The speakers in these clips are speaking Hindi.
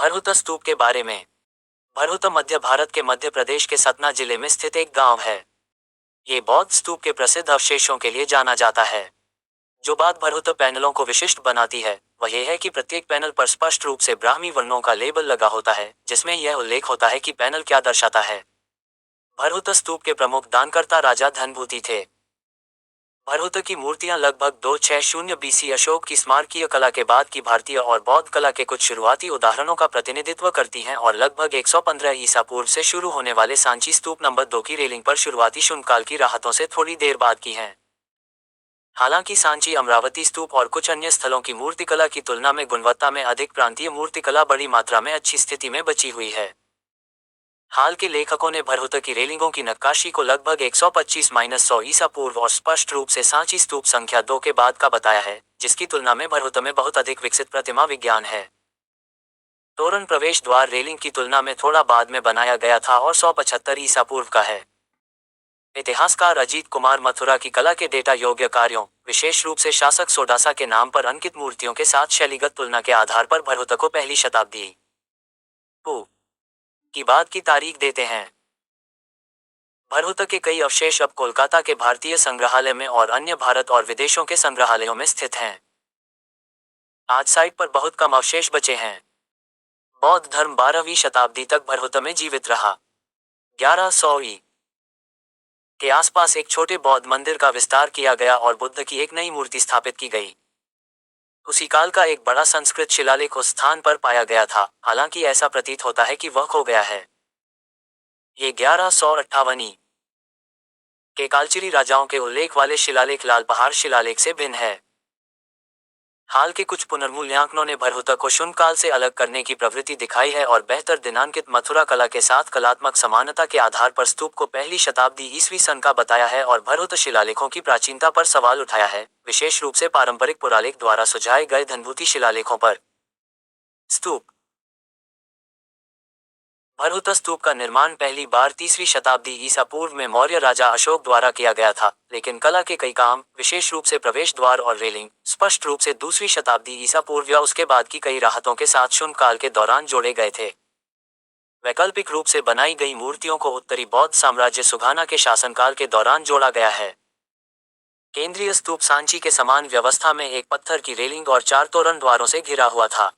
भरहुत स्तूप के बारे में। भरहुत मध्य भारत के मध्य प्रदेश के सतना जिले में स्थित एक गांव है। ये बौद्ध स्तूप के प्रसिद्ध अवशेषों के लिए जाना जाता है। जो बात भरहुत पैनलों को विशिष्ट बनाती है वह यह है कि प्रत्येक पैनल पर स्पष्ट रूप से ब्राह्मी वर्णों का लेबल लगा होता है, जिसमें यह उल्लेख होता है कि पैनल क्या दर्शाता है। भरहुत स्तूप के प्रमुख दानकर्ता राजा धनभूति थे। भरहुत की मूर्तियां लगभग 260 बीसी अशोक की स्मारकीय कला के बाद की भारतीय और बौद्ध कला के कुछ शुरुआती उदाहरणों का प्रतिनिधित्व करती हैं और लगभग 115 ईसा पूर्व से शुरू होने वाले सांची स्तूप नंबर 2 की रेलिंग पर शुरुआती शून्य काल की राहतों से थोड़ी देर बाद की हैं। हालांकि सांची अमरावती स्तूप और कुछ अन्य स्थलों की मूर्तिकला की तुलना में गुणवत्ता में अधिक प्रांतीय मूर्तिकला बड़ी मात्रा में अच्छी स्थिति में बची हुई है। हाल के लेखकों ने भरहुत की रेलिंगों की नक्काशी को लगभग 125-100 ईसा पूर्व और स्पष्ट रूप से सांची स्तूप संख्या 2 के बाद का बताया है, जिसकी तुलना में भरहुत में बहुत अधिक विकसित प्रतिमा विज्ञान है। तोरण प्रवेश द्वार रेलिंग की तुलना में थोड़ा बाद में बनाया गया था और 175 ईसा पूर्व का है। इतिहासकार अजीत कुमार मथुरा की कला के डेटा योग्य कार्यों, विशेष रूप से शासक सोडासा के नाम पर अंकित मूर्तियों के साथ शैलीगत तुलना के आधार पर भरहुत को पहली शताब्दी की बाद की तारीख देते हैं। भरहुत के कई अवशेष अब कोलकाता के भारतीय संग्रहालय में और अन्य भारत और विदेशों के संग्रहालयों में स्थित हैं। आज साइट पर बहुत कम अवशेष बचे हैं। बौद्ध धर्म 12वीं शताब्दी तक भरहुत में जीवित रहा। 1100 ई के आसपास एक छोटे बौद्ध मंदिर का विस्तार किया गया और बुद्ध की एक नई मूर्ति स्थापित की गई। उसी काल का एक बड़ा संस्कृत शिलालेख उस स्थान पर पाया गया था, हालांकि ऐसा प्रतीत होता है कि वह खो गया है। ये 1158 ई के कालचिरी राजाओं के उल्लेख वाले शिलालेख लाल पहाड़ शिलालेख से भिन्न है। हाल के कुछ पुनर्मूल्यांकनों ने भरहुत को शून्य काल से अलग करने की प्रवृत्ति दिखाई है और बेहतर दिनांकित मथुरा कला के साथ कलात्मक समानता के आधार पर स्तूप को पहली शताब्दी ईस्वी सन का बताया है और भरहुत शिलालेखों की प्राचीनता पर सवाल उठाया है, विशेष रूप से पारंपरिक पुरालेख द्वारा सुझाए गए धनभूति शिलालेखों पर। स्तूप। भरहुत स्तूप का निर्माण पहली बार 3वीं शताब्दी ईसा पूर्व में मौर्य राजा अशोक द्वारा किया गया था, लेकिन कला के कई काम, विशेष रूप से प्रवेश द्वार और रेलिंग, स्पष्ट रूप से 2वीं शताब्दी ईसा पूर्व या उसके बाद की कई राहतों के साथ शून्य काल के दौरान जोड़े गए थे। वैकल्पिक रूप से बनाई गई मूर्तियों को उत्तरी बौद्ध साम्राज्य सुघाना के शासनकाल के दौरान जोड़ा गया है। केंद्रीय स्तूप सांची के समान व्यवस्था में एक पत्थर की रेलिंग और 4 तोरण द्वारों से घिरा हुआ था।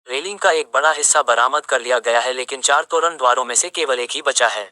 रेलिंग का एक बड़ा हिस्सा बरामद कर लिया गया है, लेकिन 4 तोरण द्वारों में से केवल एक ही बचा है।